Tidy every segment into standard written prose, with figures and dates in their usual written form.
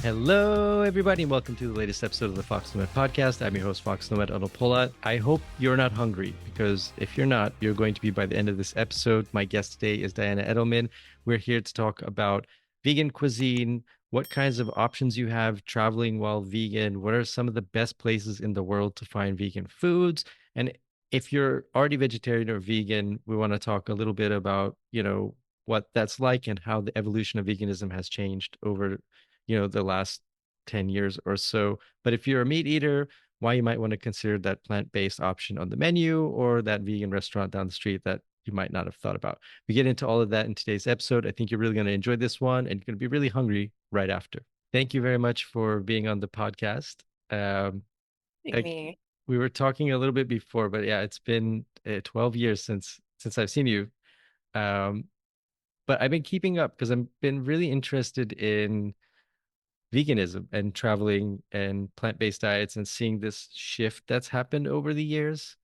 Hello, everybody, and welcome to the latest episode of the foXnoMad podcast. I'm your host, foXnoMad Polat. I hope you're not hungry because if you're not, you're going to be by the end of this episode. My guest today is Diana Edelman. We're here to talk about vegan cuisine, what kinds of options you have traveling while vegan, what are some of the best places in the world to find vegan foods, and if you're already vegetarian or vegan, we want to talk a little bit about, what that's like and how the evolution of veganism has changed over the last 10 years or so. But if you're a meat eater, why you might want to consider that plant-based option on the menu or that vegan restaurant down the street that you might not have thought about. We get into all of that in today's episode. I think you're really going to enjoy this one and you're going to be really hungry right after. Thank you very much for being on the podcast. Um, I, Me. we were talking a little bit before, but yeah, it's been 12 years since I've seen you. Um, but I've been keeping up because I've been really interested in veganism and traveling and plant-based diets and seeing this shift that's happened over the years.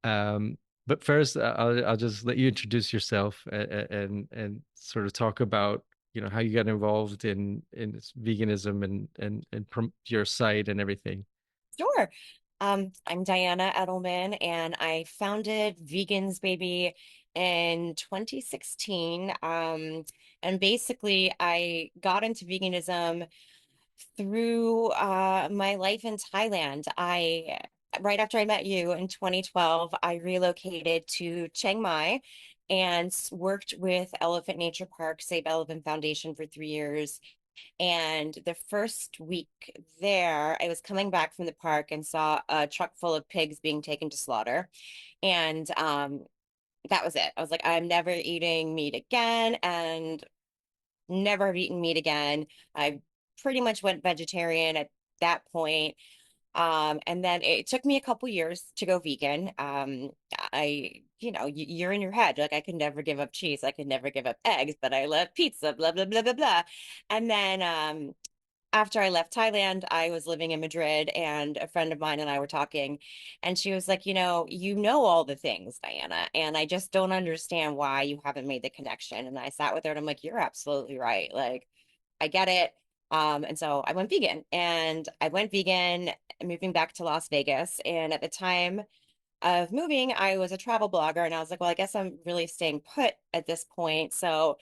Um, but first, I'll just let you introduce yourself and sort of talk about how you got involved in this veganism and your site and everything. Sure. I'm Diana Edelman, and I founded Vegans Baby in 2016. And basically, I got into veganism through my life in Thailand. Right after I met you in 2012, I relocated to Chiang Mai and worked with Elephant Nature Park, Save Elephant Foundation for 3 years. And the first week there, I was coming back from the park and saw a truck full of pigs being taken to slaughter. And that was it. I was like, I'm never eating meat again and never have eaten meat again. I pretty much went vegetarian at that point. And then it took me a couple years to go vegan. You're in your head, like I could never give up cheese, I could never give up eggs, but I love pizza, blah, blah, blah, blah, blah. And then after I left Thailand, I was living in Madrid and a friend of mine and I were talking, and she was like, you know all the things, Diana, and I just don't understand why you haven't made the connection. And I sat with her and I'm like, you're absolutely right. Like, I get it. And so I went vegan, moving back to Las Vegas. And at the time of moving, I was a travel blogger and I was like, well, I guess I'm really staying put at this point. So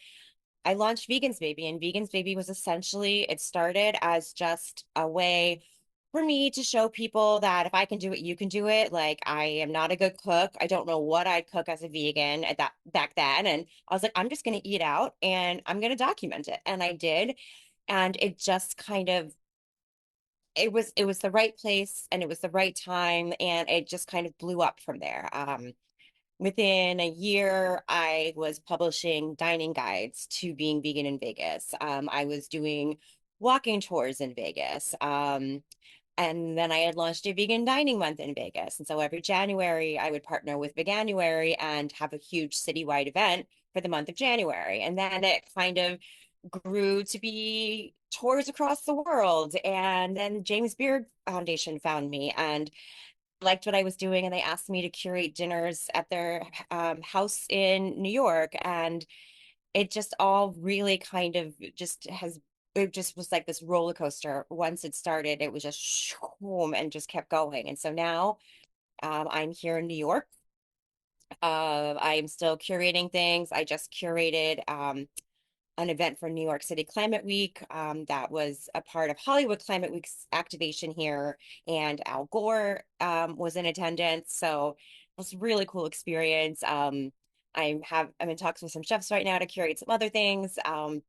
I launched Vegans Baby, and Vegans Baby was essentially, it started as just a way for me to show people that if I can do it, you can do it. Like, I am not a good cook. I don't know what I'd cook as a vegan at that back then. And I was like, I'm just going to eat out and I'm going to document it. And I did. And it just kind of, it was the right place and it was the right time. And it just kind of blew up from there. Within a year, I was publishing dining guides to being vegan in Vegas. I was doing walking tours in Vegas. And then I had launched a vegan dining month in Vegas. And so every January, I would partner with Veganuary and have a huge citywide event for the month of January. And then it kind of grew to be tours across the world. And then James Beard Foundation found me and liked what I was doing, and they asked me to curate dinners at their house in New York. And it just all really kind of just has, it just was like this roller coaster. Once it started, it was just boom and just kept going. And so now I'm here in New York. I'm still curating things. I just curated an event for New York City Climate Week that was a part of Hollywood Climate Week's activation here, and Al Gore was in attendance. So it was a really cool experience. I'm in talks with some chefs right now to curate some other things. I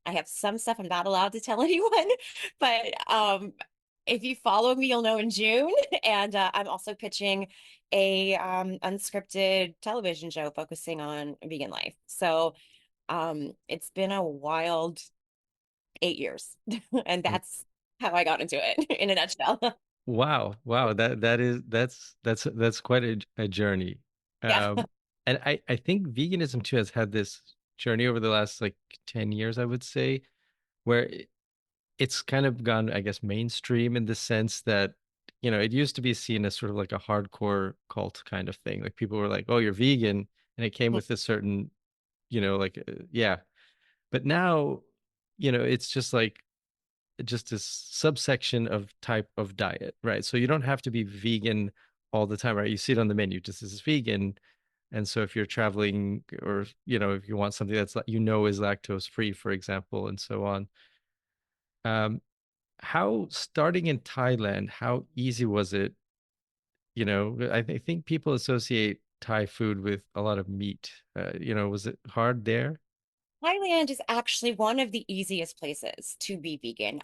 have some stuff I'm not allowed to tell anyone, but if you follow me, you'll know in June. And I'm also pitching a unscripted television show focusing on vegan life. So it's been a wild 8 years, and that's how I got into it in a nutshell. Wow, wow, that's quite a journey. Yeah. Um, and I think veganism too has had this journey over the last like 10 years, I would say, where it's kind of gone, I guess, mainstream in the sense that, it used to be seen as sort of like a hardcore cult kind of thing. Like people were like, "Oh, you're vegan," and it came with a certain, yeah. But now, it's just like just a subsection of type of diet, right? So you don't have to be vegan all the time, right? You see it on the menu, just this is vegan. And so if you're traveling or, if you want something that's like, is lactose free, for example, and so on. Um, how starting in Thailand, how easy was it? I think people associate Thai food with a lot of meat. Was it hard there? Thailand is actually one of the easiest places to be vegan.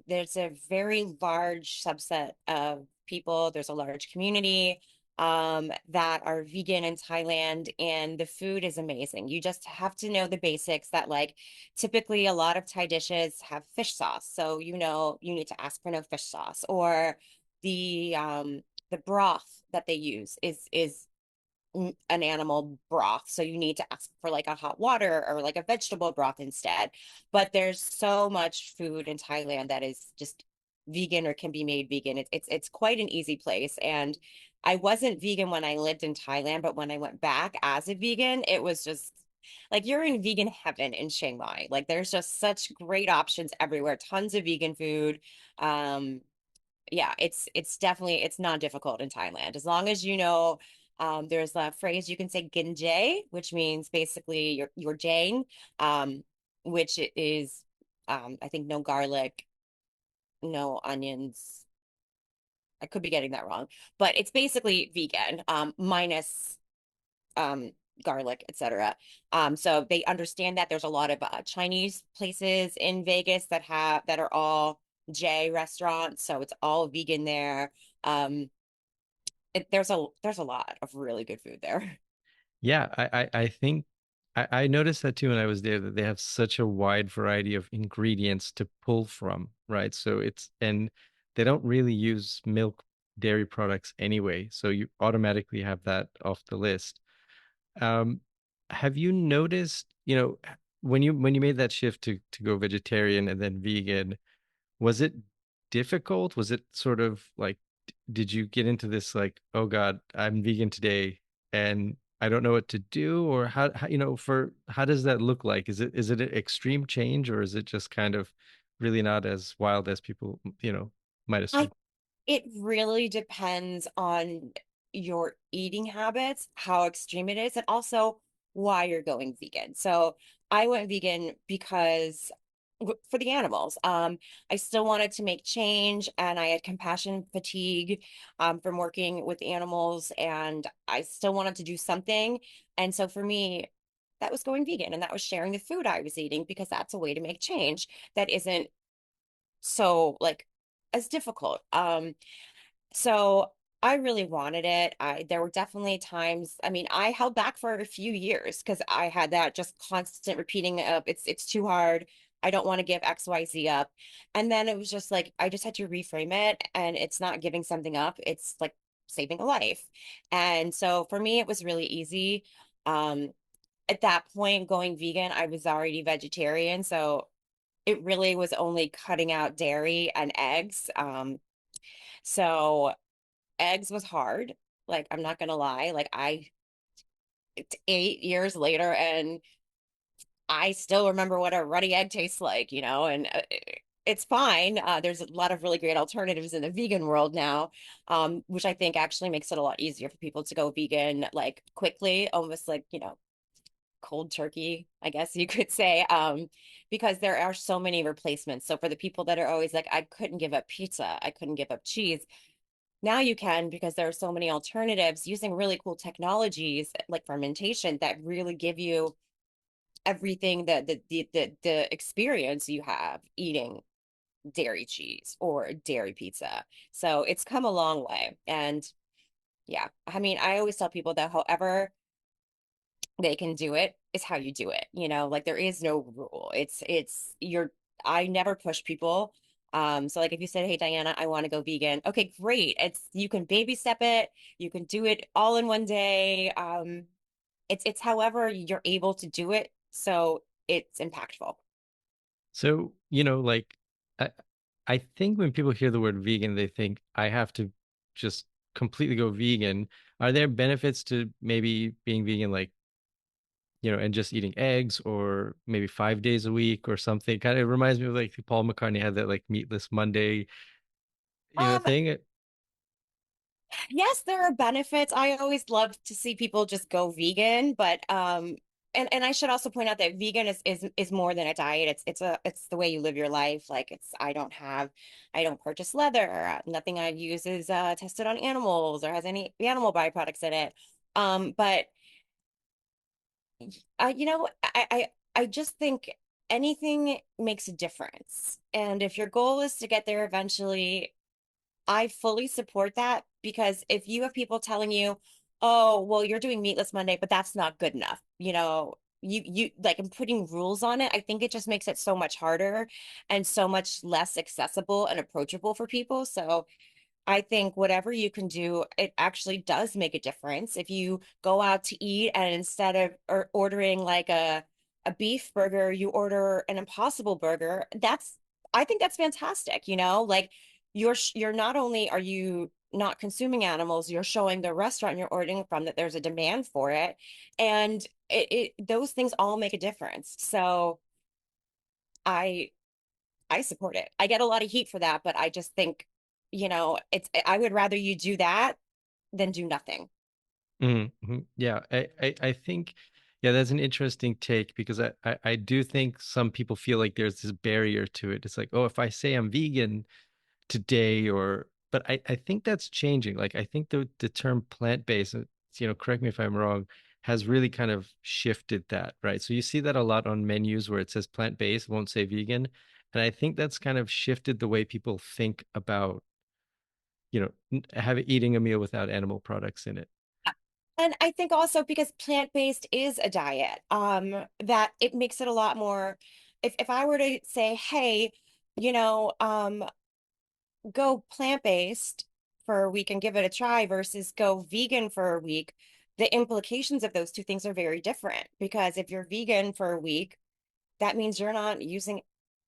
There's a very large subset of people, there's a large community that are vegan in Thailand, and the food is amazing. You just have to know the basics that, like, typically a lot of Thai dishes have fish sauce. So, you need to ask for no fish sauce, or the broth that they use is an animal broth. So you need to ask for like a hot water or like a vegetable broth instead. But there's so much food in Thailand that is just vegan or can be made vegan. It's quite an easy place. And I wasn't vegan when I lived in Thailand, but when I went back as a vegan, it was just like you're in vegan heaven in Chiang Mai. Like there's just such great options everywhere, tons of vegan food. Um, yeah, it's definitely it's not difficult in Thailand. As long as there's a phrase you can say ginjay, which means basically you're Jane, which is I think no garlic, no onions. I could be getting that wrong, but it's basically vegan, minus um garlic, etc. So they understand that there's a lot of Chinese places in Vegas that are all J restaurants, so it's all vegan there. Um, there's a lot of really good food there. Yeah, I think I noticed that too when I was there, that they have such a wide variety of ingredients to pull from, right? So and they don't really use milk, dairy products anyway, so you automatically have that off the list. Um, have you noticed, when you made that shift to go vegetarian and then vegan, was it difficult? Was it sort of like, did you get into this like, oh God, I'm vegan today and I don't know what to do? Or how does that look like? Is it an extreme change, or is it just kind of really not as wild as people, might I assume? It really depends on your eating habits, how extreme it is, and also why you're going vegan. So I went vegan because for the animals. I still wanted to make change, and I had compassion fatigue from working with animals, and I still wanted to do something. And so for me, that was going vegan, and that was sharing the food I was eating because that's a way to make change that isn't so like as difficult. So I really wanted it. There were definitely times, I mean, I held back for a few years because I had that just constant repeating of it's too hard. I don't want to give XYZ up. And then it was just like I just had to reframe it, and it's not giving something up. It's like saving a life. And so for me, it was really easy. Um, at that point, going vegan, I was already vegetarian, so it really was only cutting out dairy and eggs. So eggs was hard. Like, I'm not gonna lie. Like, it's 8 years later, and I still remember what a runny egg tastes like, and it's fine. There's a lot of really great alternatives in the vegan world now, which I think actually makes it a lot easier for people to go vegan, like, quickly, almost like, cold turkey, I guess you could say, because there are so many replacements. So for the people that are always like, I couldn't give up pizza, I couldn't give up cheese, now you can, because there are so many alternatives using really cool technologies like fermentation that really give you everything that the experience you have eating dairy cheese or dairy pizza. So it's come a long way. And yeah, I mean, I always tell people that however they can do it is how you do it. Like there is no rule. I never push people. So like if you said, "Hey Diana, I want to go vegan." Okay, great. You can baby step it. You can do it all in one day. It's however you're able to do it, so it's impactful. So, like, I, I think when people hear the word vegan, they think I have to just completely go vegan. Are there benefits to maybe being vegan, like, and just eating eggs or maybe 5 days a week or something. Kind of reminds me of like Paul McCartney had that like meatless Monday, Um, thing. yes, there are benefits. I always love to see people just go vegan, but and I should also point out that vegan is more than a diet. It's the way you live your life. Like I don't purchase leather. Nothing I use is tested on animals or has any animal byproducts in it. But I just think anything makes a difference. And if your goal is to get there eventually, I fully support that because if you have people telling you, "Oh, well, you're doing meatless Monday, but that's not good enough," you like and putting rules on it, I think it just makes it so much harder and so much less accessible and approachable for people. So I think whatever you can do, it actually does make a difference. If you go out to eat and instead of or ordering like a beef burger, you order an Impossible Burger, I think that's fantastic, Like you're not only are you not consuming animals, you're showing the restaurant you're ordering from that there's a demand for it. And it those things all make a difference. So I I support it. I get a lot of heat for that, but I just think, I would rather you do that than do nothing. Yeah, I think, yeah, that's an interesting take because I do think some people feel like there's this barrier to it. It's like, oh, if I say I'm vegan today, but I think that's changing. Like, I think the term plant-based, correct me if I'm wrong, has really kind of shifted that, right? So you see that a lot on menus where it says plant-based, won't say vegan. And I think that's kind of shifted the way people think about, eating a meal without animal products in it. And I think also because plant-based is a diet, that it makes it a lot more. If I were to say, hey, you know, um, go plant-based for a week and give it a try versus go vegan for a week, the implications of those two things are very different. Because if you're vegan for a week, that means you're not using,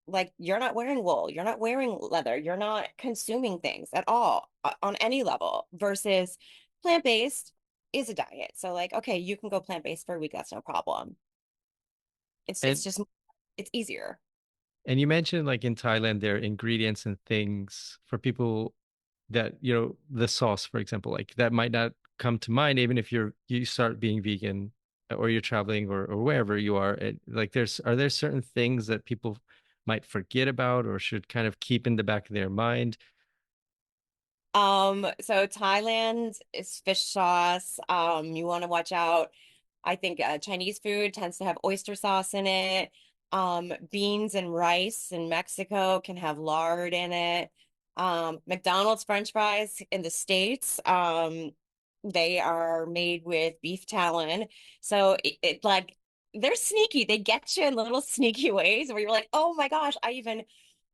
like, you're not wearing wool, you're not wearing leather, you're not consuming things at all on any level versus plant-based is a diet. So like, okay, you can go plant-based for a week, that's no problem. It's And just it's easier. And you mentioned like in Thailand, there are ingredients and things for people that, the sauce, for example, like that might not come to mind even if you start being vegan or you're traveling or wherever you are. Like are there certain things that people might forget about or should kind of keep in the back of their mind? So Thailand is fish sauce. You want to watch out. I think Chinese food tends to have oyster sauce in it. Beans and rice in Mexico can have lard in it. McDonald's French fries in the States, they are made with beef talon. So it like they're sneaky. They get you in little sneaky ways where you're like, oh my gosh, I even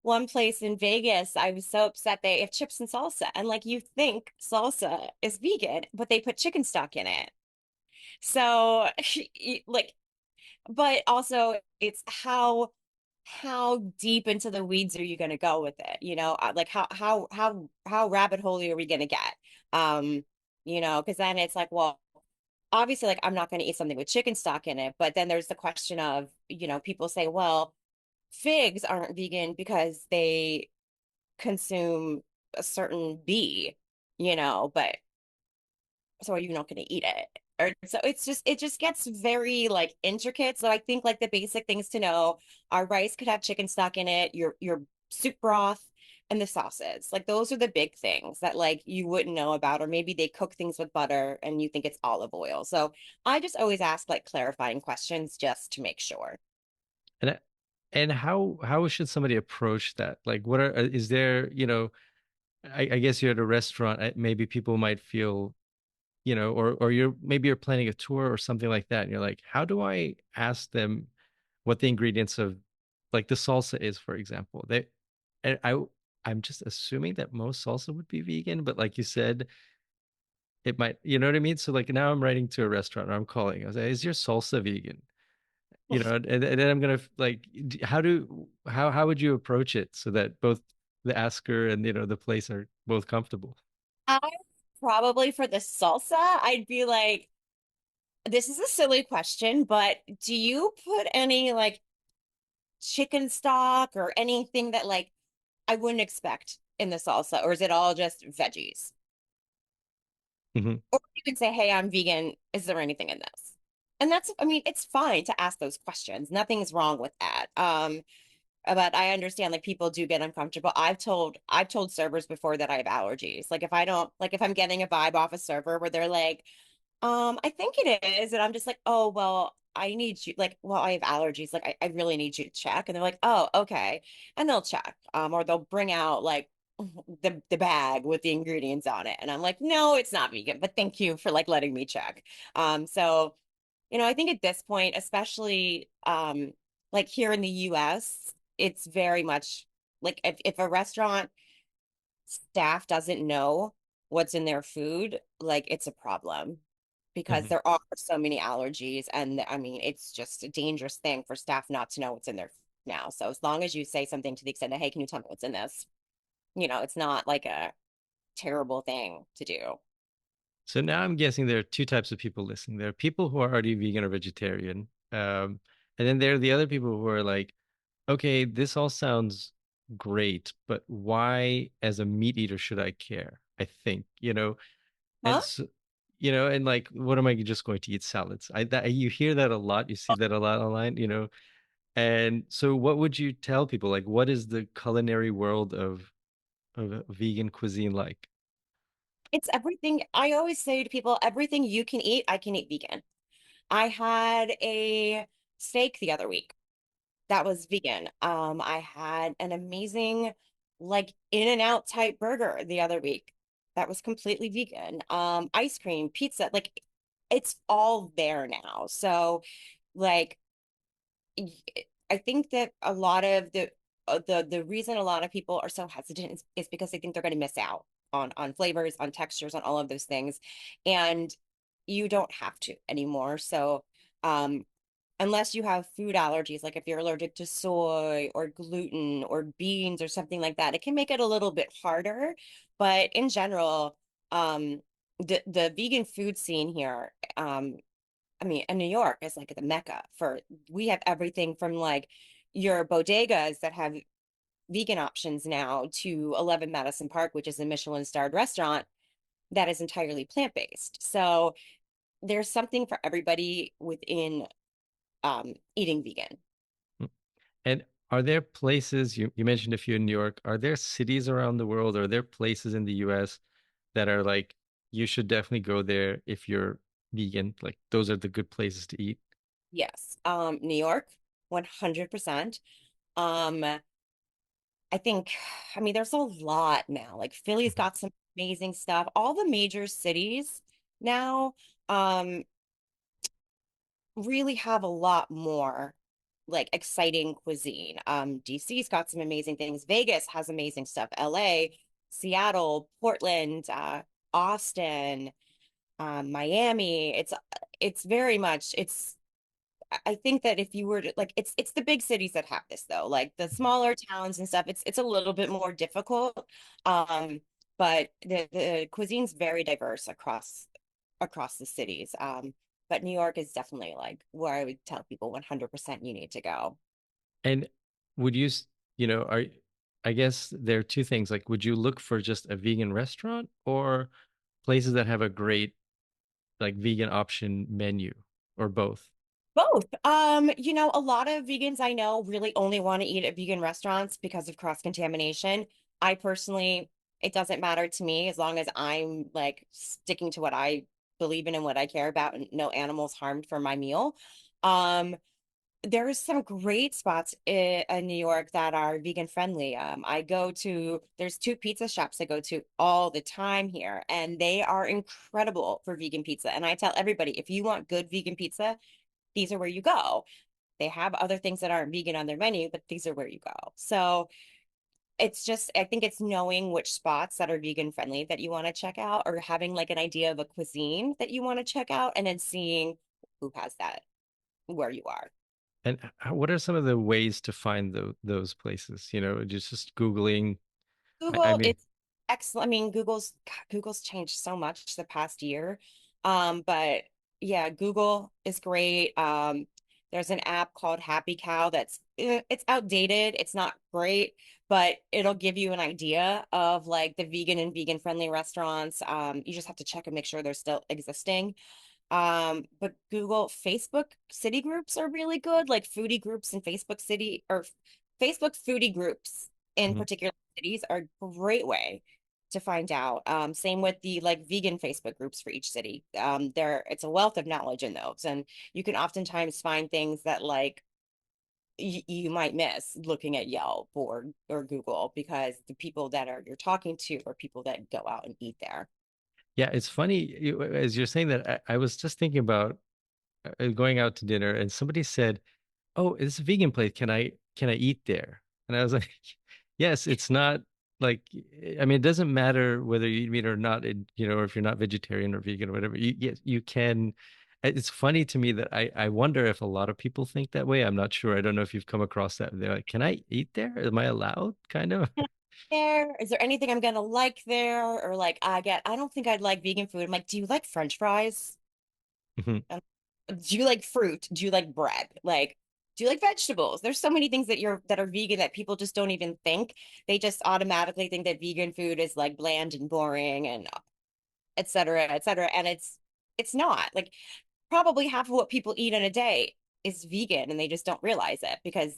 one place in Vegas, I was so upset they have chips and salsa. And like you think salsa is vegan, but they put chicken stock in it. So like, but also it's how deep into the weeds are you going to go with it? Like how rabbit hole are we going to get? Um, because then it's like, well, obviously, like I'm not going to eat something with chicken stock in it, but then there's the question of, people say, well, figs aren't vegan because they consume a certain bee, but so are you not going to eat it? Or so it just gets very like intricate. So I think like the basic things to know are rice could have chicken stock in it, your soup broth and the sauces. Like those are the big things that like you wouldn't know about, or maybe they cook things with butter and you think it's olive oil. So I just always ask like clarifying questions just to make sure. And and how should somebody approach that? Like, is there, I guess you're at a restaurant, maybe people might feel, or you're planning a tour or something like that, and you're like, how do I ask them what the ingredients of like the salsa is, for example? And I'm just assuming that most salsa would be vegan, but like you said, it might, you know what I mean? So like now I'm writing to a restaurant or I'm calling. I was like, is your salsa vegan? And then I'm gonna like, how would you approach it so that both the asker and the place are both comfortable? I probably for the salsa, I'd be like, this is a silly question, but do you put any like chicken stock or anything that like I wouldn't expect in the salsa, or is it all just veggies? Hmm. Or you can say, "Hey, I'm vegan. Is there anything in this?" And that's, I mean, it's fine to ask those questions. Nothing's wrong with that. But I understand like people do get uncomfortable. I've told servers before that I have allergies. Like if I don't like if I'm getting a vibe off a server where they're like, I think it is. And I'm just like, oh, well, I need you, like, well, I have allergies. Like, I really need you to check. And they're like, oh, okay. And they'll check. Or they'll bring out like the bag with the ingredients on it. And I'm like, no, it's not vegan, but thank you for like letting me check. So, I think at this point, especially like here in the US, it's very much like if a restaurant staff doesn't know what's in their food, like it's a problem because Hmm. there are so many allergies. And I mean, it's just a dangerous thing for staff not to know what's in their food now. So as long as you say something to the extent that, hey, can you tell me what's in this? It's not like a terrible thing to do. So now I'm guessing there are two types of people listening. There are people who are already vegan or vegetarian. And then there are the other people who are like, okay, this all sounds great, but why, as a meat eater, should I care? I think, and Huh? so, and like, what am I just going to eat salads? You hear that a lot. You see that a lot online. And so, what would you tell people? Like, what is the culinary world of vegan cuisine like? It's everything. I always say to people, everything you can eat, I can eat vegan. I had a steak the other week that was vegan. I had an amazing, like in and out type burger the other week that was completely vegan. Ice cream, pizza, like it's all there now. So, like, I think that a lot of the reason a lot of people are so hesitant is because they think they're going to miss out on flavors, on textures, on all of those things, and you don't have to anymore. So, um, unless you have food allergies, like if you're allergic to soy or gluten or beans or something like that, it can make it a little bit harder. But in general, the vegan food scene here, I mean, and New York is like the mecca for, we have everything from like your bodegas that have vegan options now to 11 Madison Park, which is a Michelin starred restaurant that is entirely plant-based. So there's something for everybody within eating vegan. And are there places, you mentioned a few in New York, are there cities around the world, or are there places in the US that are like, you should definitely go there if you're vegan? Like, those are the good places to eat. Yes. New York, 100%. Um, I think, I mean, there's a lot now. Like Philly's Mhm. got some amazing stuff. All the major cities now, really have a lot more like exciting cuisine. DC's got some amazing things. Vegas has amazing stuff. LA, Seattle, Portland, Austin, Miami. It's very much it's I think that if you were to like it's the big cities that have this though. Like the smaller towns and stuff, it's a little bit more difficult. Um, but the cuisine's very diverse across the cities. But New York is definitely like where I would tell people 100% you need to go. And would you, I guess there are two things. Like, would you look for just a vegan restaurant or places that have a great, like, vegan option menu, or both? Both. A lot of vegans I know really only want to eat at vegan restaurants because of cross-contamination. I personally, it doesn't matter to me as long as I'm like sticking to what I believe in and what I care about and no animals harmed for my meal. Um, there's some great spots in New York that are vegan friendly. There's two pizza shops I go to all the time here, and they are incredible for vegan pizza. And I tell everybody, if you want good vegan pizza, these are where you go. They have other things that aren't vegan on their menu, but these are where you go. So it's just, I think it's knowing which spots that are vegan friendly that you want to check out, or having like an idea of a cuisine that you want to check out, and then seeing who has that where you are. And what are some of the ways to find those places? Just Googling. I Google, mean, it's excellent. I mean, Google's changed so much the past year. But yeah, Google is great. There's an app called Happy Cow that's it's outdated. It's not great, but it'll give you an idea of like the vegan and vegan friendly restaurants. You just have to check and make sure they're still existing. But Google, Facebook city groups are really good, like foodie groups in Facebook city or Facebook foodie groups in Mhm. particular cities are a great way to find out. Same with the like vegan Facebook groups for each city. There it's a wealth of knowledge in those, and you can oftentimes find things that like you might miss looking at Yelp or Google because the people that are you're talking to are people that go out and eat there. Yeah, it's funny as you're saying that. I was just thinking about going out to dinner, and somebody said, "Oh, it's a vegan place. Can I eat there?" And I was like, "Yes, it's not like I mean, it doesn't matter whether you eat meat or not, or if you're not vegetarian or vegan or whatever. Yes, you can." It's funny to me that I wonder if a lot of people think that way. I'm not sure. I don't know if you've come across that. They're like, "Can I eat there? Am I allowed?" Kind of. There? Is there anything I'm gonna like there? Or like I don't think I'd like vegan food. I'm like, do you like French fries? Um, do you like fruit? Do you like bread? Like, do you like vegetables? There's so many things that are vegan that people just don't even think. They just automatically think that vegan food is like bland and boring and et cetera, et cetera. And it's not. Like probably half of what people eat in a day is vegan and they just don't realize it because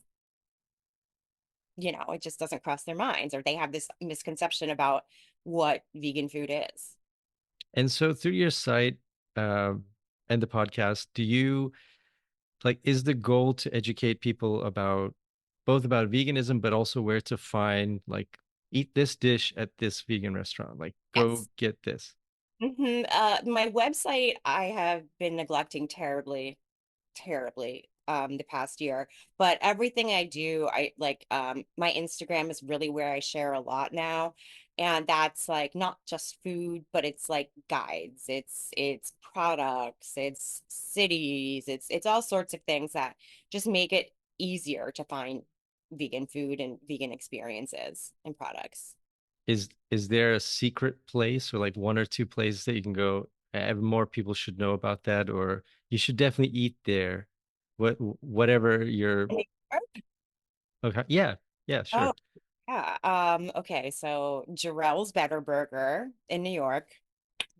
it just doesn't cross their minds or they have this misconception about what vegan food is. And so through your site um, and the podcast, do you like is the goal to educate people about both about veganism, but also where to find like eat this dish at this vegan restaurant, like go Yes. get this. My website, I have been neglecting terribly the past year, but everything I do, I like my Instagram is really where I share a lot now, and that's like not just food, but it's like guides, it's products, it's cities, it's all sorts of things that just make it easier to find vegan food and vegan experiences and products. Is there a secret place or like one or two places that you can go? More people should know about that, or you should definitely eat there. Whatever your okay, yeah, yeah, Oh, sure. yeah. Okay, so Jarrell's Better Burger in New York.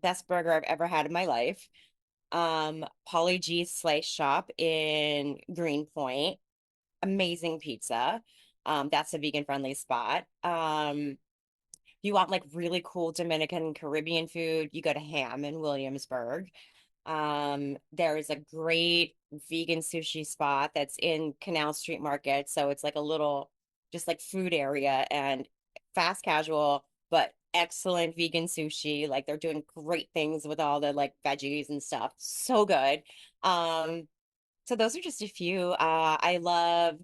Best burger I've ever had in my life. Polly G's Slice Shop in Greenpoint. Amazing pizza. That's a vegan friendly spot. You want like really cool Dominican Caribbean food, you go to Ham in Williamsburg. There is a great vegan sushi spot that's in Canal Street Market. So it's like a little just like food area and fast casual, but excellent vegan sushi. Like they're doing great things with all the like veggies and stuff. So good. Um, so those are just a few. I love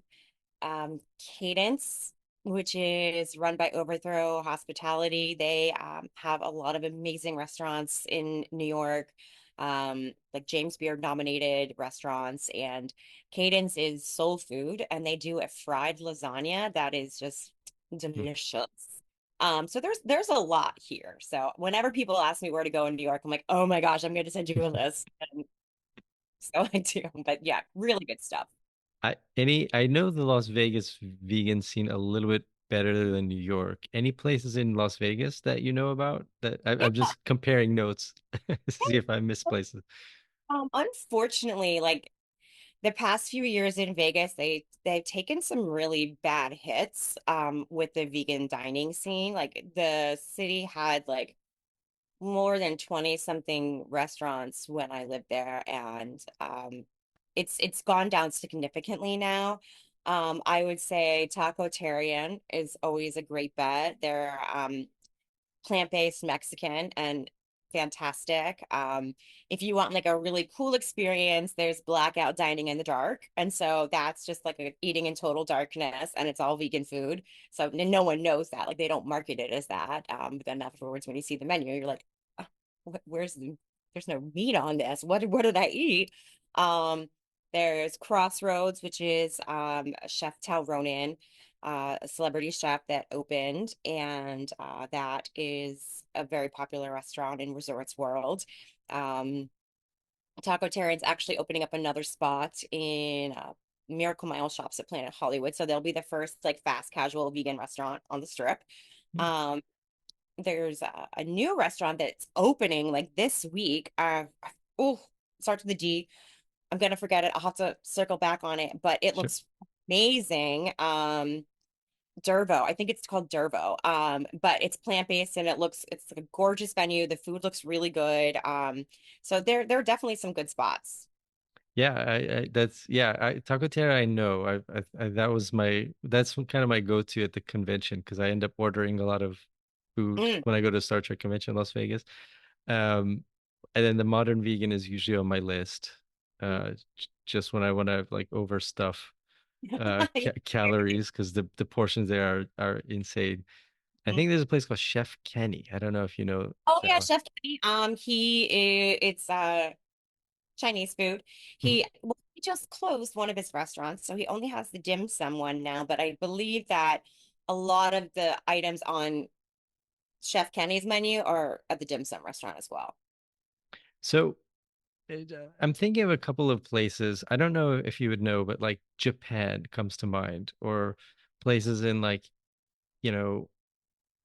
Cadence, which is run by Overthrow Hospitality. They have a lot of amazing restaurants in New York, like James Beard nominated restaurants. And Cadence is soul food, and they do a fried lasagna that is just Hmm. delicious. So there's a lot here. So whenever people ask me where to go in New York, I'm like, oh my gosh, I'm going to send you a list. And so I do. But yeah, really good stuff. I know the Las Vegas vegan scene a little bit better than New York. Any places in Las Vegas that you know about that I'm just comparing notes to see if I miss places. Unfortunately, like the past few years in Vegas, they've taken some really bad hits with the vegan dining scene. Like the city had like more than 20 something restaurants when I lived there and it's gone down significantly now. I would say Taco Tarian is always a great bet. They're plant-based Mexican and fantastic. If you want like a really cool experience, there's blackout dining in the dark. And so that's just like eating in total darkness and it's all vegan food. So no one knows that. Like they don't market it as that. But then afterwards, when you see the menu, you're like, "Ah, there's no meat on this. What did I eat? Um, there's Crossroads, which is Chef Tal Ronan, a celebrity chef that opened, and that is a very popular restaurant in Resorts World. Um, Taco Terran's actually opening up another spot in Miracle Mile Shops at Planet Hollywood. So they'll be the first like fast casual vegan restaurant on the strip. Um, there's a new restaurant that's opening like this week. Oh, starts with the D. I'm gonna forget it. I'll have to circle back on it, but it Sure. looks amazing. Dervo. I think it's called Dervo. But it's plant-based and it's like a gorgeous venue. The food looks really good. So there are definitely some good spots. Yeah, I that's yeah, Taco Terra I know. That was that's kind of my go-to at the convention because I end up ordering a lot of food Mm. when I go to Star Trek convention in Las Vegas. Um, and then the modern vegan is usually on my list. Just when I want to like overstuff calories because the portions there are insane. I think there's a place called Chef Kenny. I don't know if you know Oh that yeah, one. Chef Kenny. It's Chinese food. Mhm. He just closed one of his restaurants, so he only has the dim sum one now. But I believe that a lot of the items on Chef Kenny's menu are at the dim sum restaurant as well. So I'm thinking of a couple of places. I don't know if you would know, but like Japan comes to mind, or places in like, you know,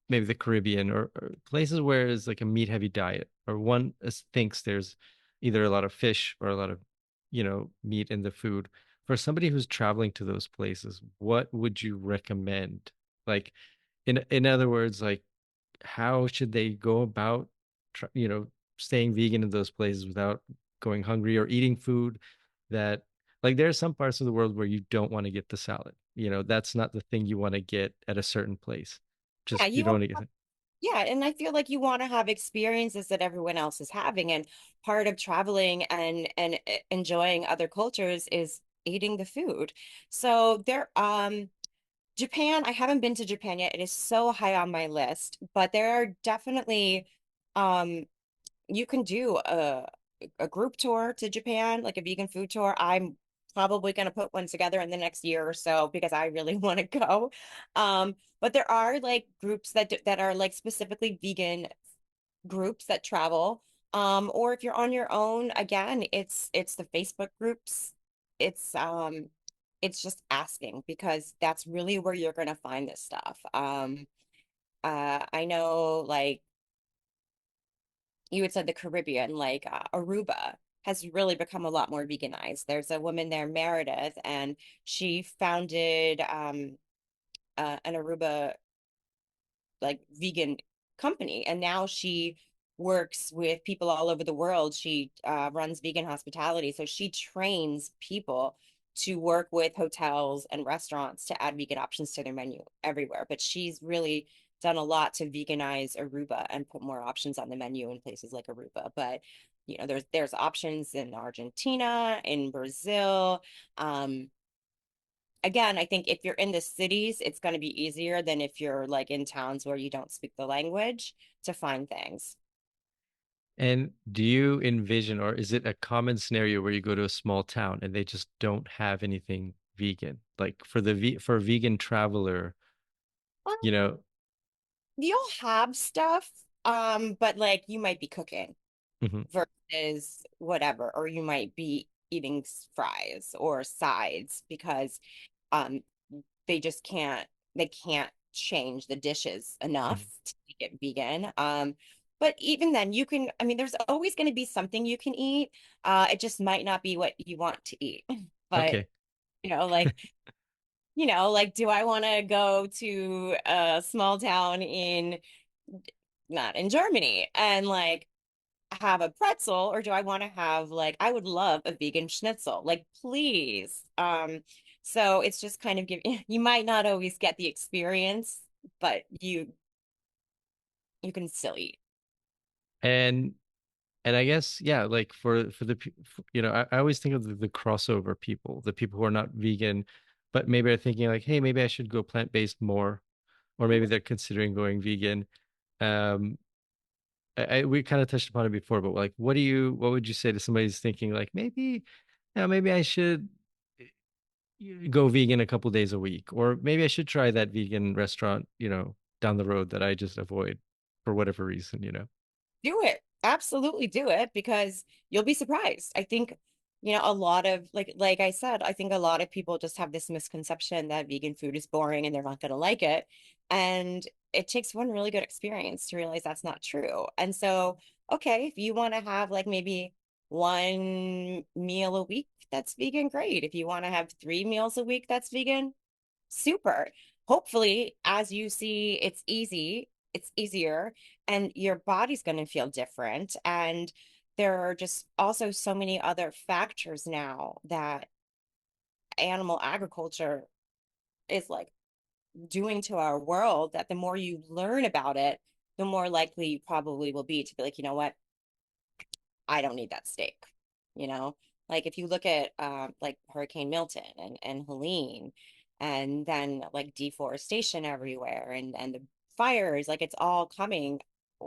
maybe the Caribbean or places where it's like a meat heavy diet, or one thinks there's either a lot of fish or a lot of, meat in the food. For somebody who's traveling to those places, what would you recommend? Like, in other words, like how should they go about, staying vegan in those places without going hungry or eating food that, like, there are some parts of the world where you don't want to get the salad. That's not the thing you want to get at a certain place. Yeah, Just you don't want to get. yeah, and I feel like you want to have experiences that everyone else is having, and part of traveling and enjoying other cultures is eating the food. So Japan, I haven't been to Japan yet. It is so high on my list, but there are definitely um you can do a group tour to Japan, like a vegan food tour. I'm probably going to put one together in the next year or so because I really want to go. But there are like groups that are like specifically vegan groups that travel. Or if you're on your own, again, it's the Facebook groups. It's um it's just asking because that's really where you're going to find this stuff. I know like you had said the Caribbean, like Aruba has really become a lot more veganized. There's a woman there, Meredith, and she founded an Aruba like vegan company, and now she works with people all over the world. She runs vegan hospitality, so she trains people to work with hotels and restaurants to add vegan options to their menu everywhere. But she's really done a lot to veganize Aruba and put more options on the menu in places like Aruba. But there's options in Argentina, in Brazil. Um, Again, I think if you're in the cities, it's going to be easier than if you're like in towns where you don't speak the language to find things. And do you envision, or is it a common scenario where you go to a small town and they just don't have anything vegan? Like for a vegan traveler, Um, you know, You'll have stuff, but like you might be cooking mhm, versus whatever, or you might be eating fries or sides because um they just can't change the dishes enough mhm, to make it vegan. But even then I mean, there's always going to be something you can eat. It just might not be what you want to eat. But, okay. you know, like, do I want to go to a small town not in Germany and like have a pretzel, or do I want to have like I would love a vegan schnitzel, like please. So it's just kind of you might not always get the experience, but you can still eat. And I guess, yeah, like for I always think of the crossover people, the people who are not vegan, but maybe are thinking like, hey, maybe I should go plant-based more, or maybe Mhm. they're considering going vegan. Um, we kind of touched upon it before, but like, what would you say to somebody who's thinking like, maybe, maybe I should go vegan a couple days a week, or maybe I should try that vegan restaurant, down the road that I just avoid for whatever reason. Do it. Absolutely do it because you'll be surprised. I think, a lot of like I said, I think a lot of people just have this misconception that vegan food is boring and they're not going to like it. And it takes one really good experience to realize that's not true. And so, okay, if you want to have like maybe one meal a week that's vegan, great. If you want to have 3 meals a week that's vegan, super. Hopefully, as you see, it's easier, and your body's going to feel different. And there are just also so many other factors now that animal agriculture is like doing to our world that the more you learn about it, the more likely you probably will be to be like, you know what? I don't need that steak, you know? Like if you look at like Hurricane Milton and Helene, and then like deforestation everywhere and the fires, like it's all coming,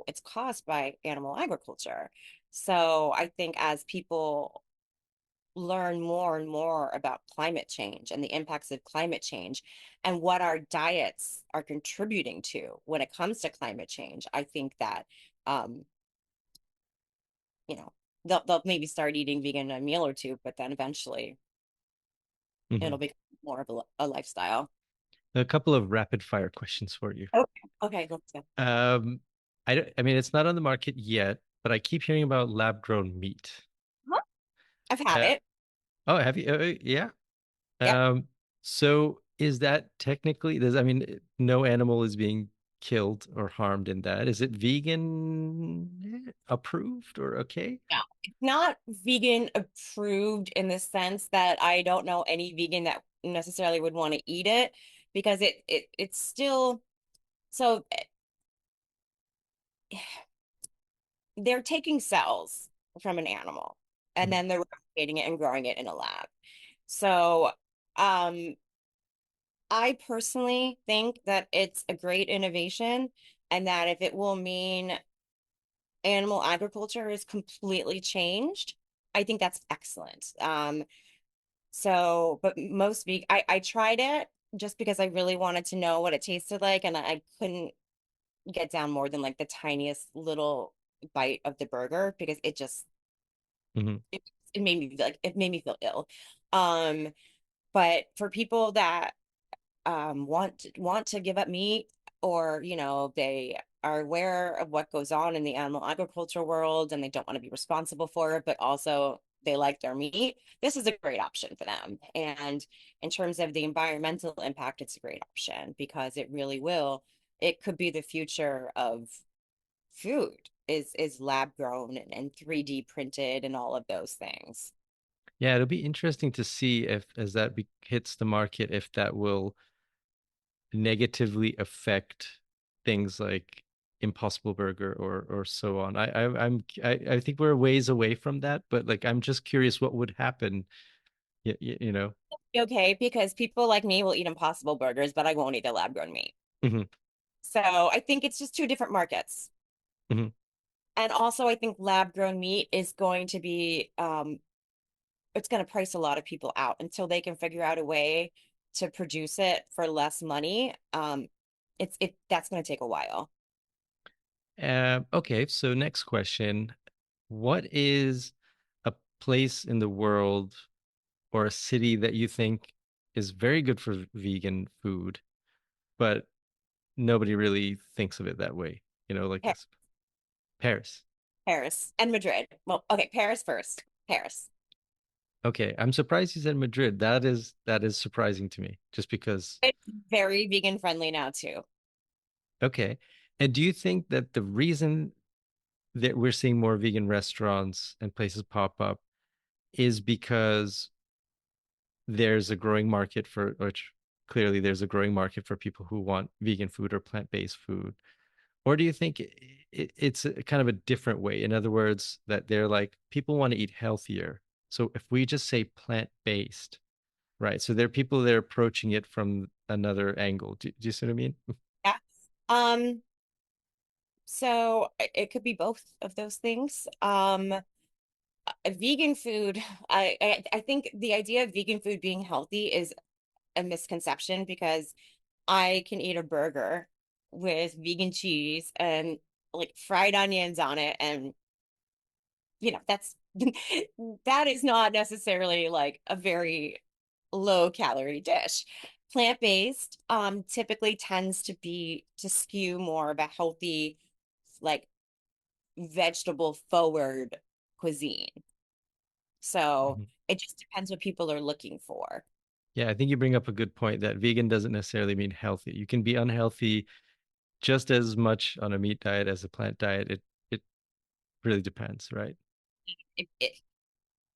it's caused by animal agriculture. So I think as people learn more and more about climate change and the impacts of climate change and what our diets are contributing to when it comes to climate change, I think that um, you know, they'll maybe start eating vegan a meal or two, but then eventually Hmm. it'll become more of a lifestyle. A couple of rapid fire questions for you. Okay. Okay, let's go. Um, I mean, it's not on the market yet, but I keep hearing about lab-grown meat. Huh? I've had Uh, it. oh, have you? Yeah. Yep. So is that technically, I mean, no animal is being killed or harmed in that. Is it vegan approved or okay? No, it's not vegan approved in the sense that I don't know any vegan that necessarily would want to eat it because it's still so they're taking cells from an animal and Mhm. then they're replicating it and growing it in a lab. So um I personally think that it's a great innovation and that if it will mean animal agriculture is completely changed, I think that's excellent. But most vegan, I tried it just because I really wanted to know what it tasted like, and I couldn't get down more than like the tiniest little bite of the burger because Mhm. it, it made me feel ill. Um, but for people that want to give up meat, or they are aware of what goes on in the animal agriculture world and they don't want to be responsible for it, but also they like their meat, this is a great option for them. And in terms of the environmental impact, it's a great option because it could be the future of food is lab grown and 3D printed and all of those things. Yeah, it'll be interesting to see if, as that hits the market, if that will negatively affect things like Impossible Burger or so on. I think we're a ways away from that, but like I'm just curious what would happen. You know. Okay, because people like me will eat impossible burgers, but I won't eat the lab grown meat. Hmm. So I think it's just two different markets. Hmm. And also I think lab grown meat is going to be it's going to price a lot of people out until they can figure out a way to produce it for less money. It that's going to take a while. Okay, so next question. What is a place in the world or a city that you think is very good for vegan food, but nobody really thinks of it that way? Like Pa- this. Paris. Paris and Madrid. Well, okay, Paris first. Paris. Okay, I'm surprised you said Madrid. That is surprising to me, just because. It's very vegan friendly now too. Okay. And do you think that the reason that we're seeing more vegan restaurants and places pop up is because there's a growing market for, which clearly there's a growing market for people who want vegan food or plant-based food? Or do you think it's a kind of a different way? In other words, that they're like, people want to eat healthier. So if we just say plant-based, right? So there are people that are approaching it from another angle. Do you see what I mean? Yeah. Um, so it could be both of those things. Vegan food, I think the idea of vegan food being healthy is a misconception because I can eat a burger with vegan cheese and like fried onions on it and that's that is not necessarily like a very low calorie dish. Plant-based typically tends to skew more of a healthy, like vegetable forward cuisine. So Mhm. it just depends what people are looking for. Yeah, I think you bring up a good point that vegan doesn't necessarily mean healthy. You can be unhealthy just as much on a meat diet as a plant diet. It really depends, right? It,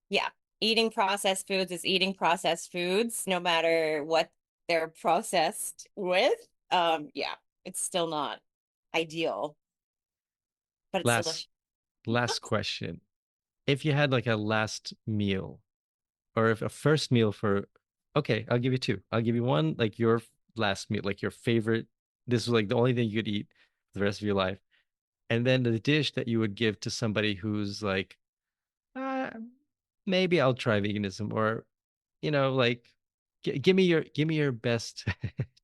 yeah, eating processed foods is eating processed foods, no matter what they're processed with. Yeah, it's still not ideal, but it's Last delicious. last question. If you had like a last meal or if a first meal for okay, I'll give you two. I'll give you one like your last meal, like your favorite. This was like the only thing you could eat for the rest of your life. And then the dish that you would give to somebody who's like, uh, maybe I'll try veganism or like give me your best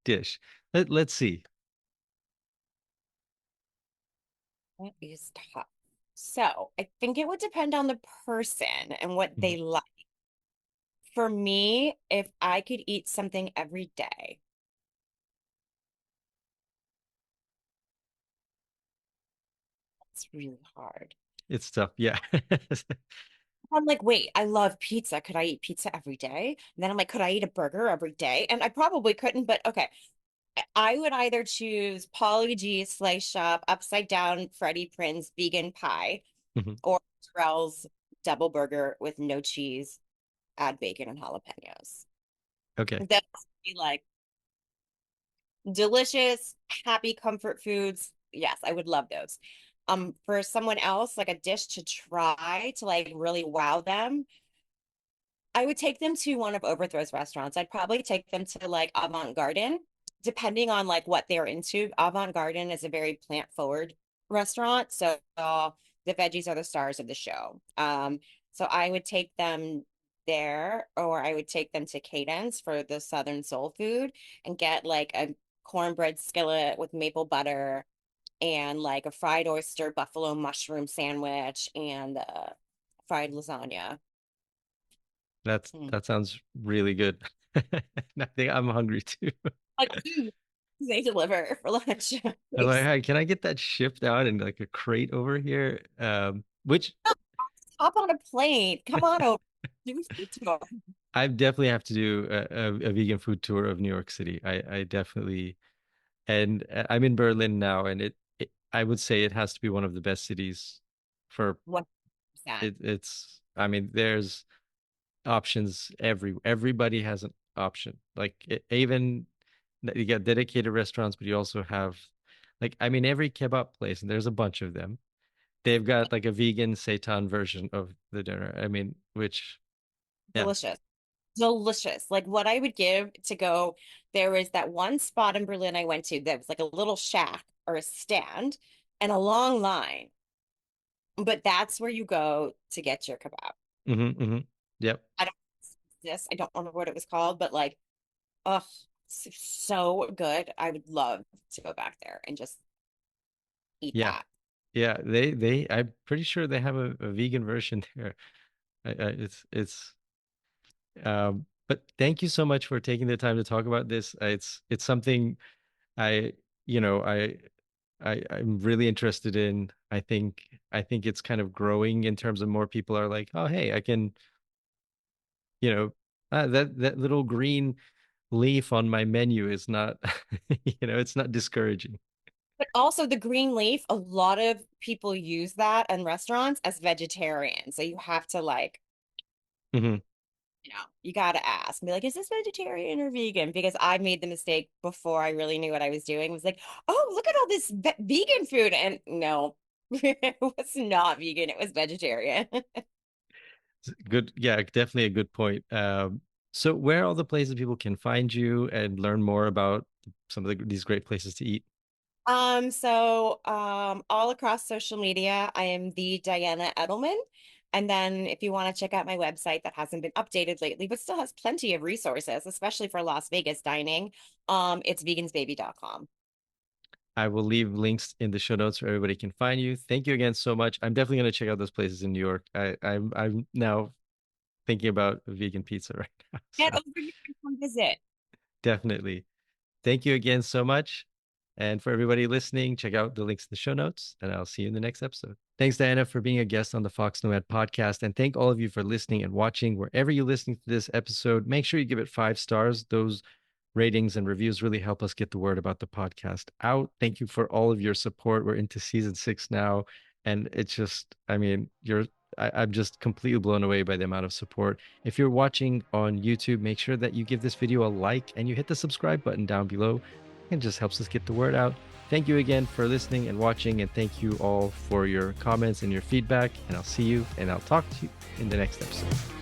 dish. Let's see. That is tough. So I think it would depend on the person and what Mhm. they like. For me, if I could eat something every day, it's really hard. It's tough. Yeah. I'm like, wait, I love pizza. Could I eat pizza every day? And then I'm like, could I eat a burger every day? And I probably couldn't, but okay. I would either choose Pauly G Slice Shop Upside Down Freddie Prince vegan pie Mhm. or Terrell's double burger with no cheese, add bacon and jalapenos. Okay. That would be like delicious, happy comfort foods. Yes, I would love those. For someone else, like a dish to try to like really wow them, I would take them to one of Overthrow's restaurants. I'd probably take them to like Avant Garden, depending on like what they're into. Avant Garden is a very plant-forward restaurant, so the veggies are the stars of the show. So I would take them there, or I would take them to Cadence for the Southern soul food and get like a cornbread skillet with maple butter and like a fried oyster buffalo mushroom sandwich and fried lasagna. That sounds really good. I think I'm hungry too. Like, they deliver for lunch. I'm like, Please hey, can I get that shipped out in like a crate over here? Which hop on a plane. Come on over. Do a food tour. I definitely have to do a vegan food tour of New York City. I definitely, and I'm in Berlin now, and I would say it has to be one of the best cities for 100%. it. I mean, there's options everybody has an option. Like even you get dedicated restaurants, but you also have like I mean every kebab place, and there's a bunch of them. They've got like a vegan seitan version of the dinner. I mean, which yeah. Delicious. Delicious. Like what I would give to go, there was that one spot in Berlin I went to that was like a little shack or a stand and a long line. But that's where you go to get your kebab. Hmm. Yep. I don't this, I don't remember what it was called, but like, oh, so good. I would love to go back there and just eat Yeah. that. Yeah. I'm pretty sure they have a vegan version there. But thank you so much for taking the time to talk about this. It's something I, you know, I'm really interested in. I think it's kind of growing in terms of more people are like, oh, hey, I can, you know, that little green leaf on my menu is not, it's not discouraging. But also the green leaf, a lot of people use that in restaurants as vegetarian. So you have to like, Hmm. you got to ask, be like, is this vegetarian or vegan? Because I made the mistake before I really knew what I was doing. Was like, oh, look at all this vegan food. And no, it was not vegan. It was vegetarian. Good. Yeah, definitely a good point. So where are all the places people can find you and learn more about some of these great places to eat? All across social media, I am the Diana Edelman. And then if you want to check out my website that hasn't been updated lately, but still has plenty of resources, especially for Las Vegas dining, it's vegansbaby.com. I will leave links in the show notes where everybody can find you. Thank you again so much. I'm definitely going to check out those places in New York. I'm now thinking about vegan pizza right now. Get So over here and come visit. definitely. Thank you again so much. And for everybody listening, check out the links in the show notes, and I'll see you in the next episode. Thanks, Diana, for being a guest on the foXnoMad podcast. And thank all of you for listening and watching. Wherever you're listening to this episode, make sure you give it 5 stars. Those ratings and reviews really help us get the word about the podcast out. Thank you for all of your support. We're into season 6 now. And it's just, I mean, I'm just completely blown away by the amount of support. If you're watching on YouTube, make sure that you give this video a like and you hit the subscribe button down below. It just helps us get the word out. Thank you again for listening and watching, and thank you all for your comments and your feedback. And I'll see you and I'll talk to you in the next episode.